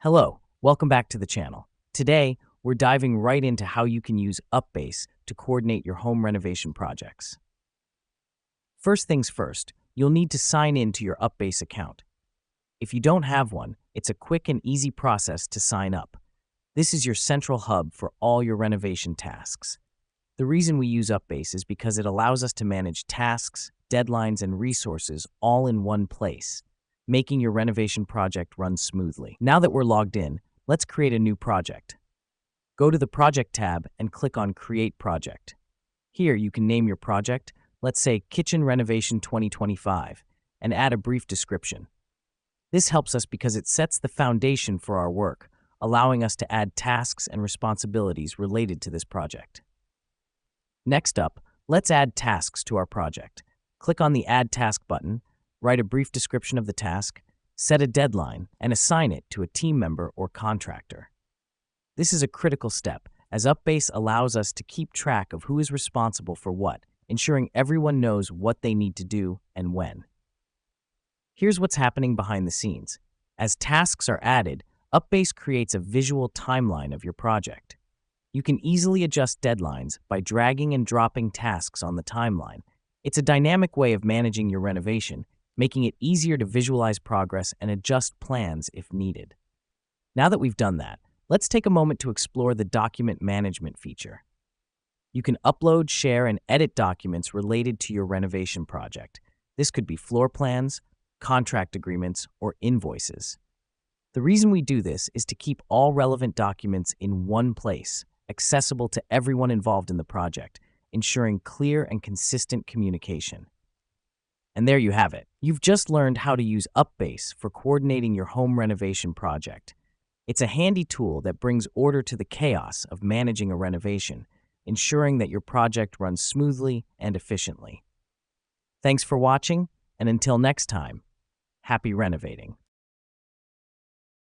Hello, welcome back to the channel. Today, we're diving right into how you can use UPBASE to coordinate your home renovation projects. First things first, you'll need to sign in to your UPBASE account. If you don't have one, it's a quick and easy process to sign up. This is your central hub for all your renovation tasks. The reason we use UPBASE is because it allows us to manage tasks, deadlines, and resources all in one place, making your renovation project run smoothly. Now that we're logged in, let's create a new project. Go to the Project tab and click on Create Project. Here you can name your project, let's say Kitchen Renovation 2025, and add a brief description. This helps us because it sets the foundation for our work, allowing us to add tasks and responsibilities related to this project. Next up, let's add tasks to our project. Click on the Add Task button, write a brief description of the task, set a deadline, and assign it to a team member or contractor. This is a critical step, as UPBASE allows us to keep track of who is responsible for what, ensuring everyone knows what they need to do and when. Here's what's happening behind the scenes. As tasks are added, UPBASE creates a visual timeline of your project. You can easily adjust deadlines by dragging and dropping tasks on the timeline. It's a dynamic way of managing your renovation, making it easier to visualize progress and adjust plans if needed. Now that we've done that, let's take a moment to explore the document management feature. You can upload, share, and edit documents related to your renovation project. This could be floor plans, contract agreements, or invoices. The reason we do this is to keep all relevant documents in one place, accessible to everyone involved in the project, ensuring clear and consistent communication. And there you have it. You've just learned how to use UPBASE for coordinating your home renovation project. It's a handy tool that brings order to the chaos of managing a renovation, ensuring that your project runs smoothly and efficiently. Thanks for watching, and until next time, happy renovating.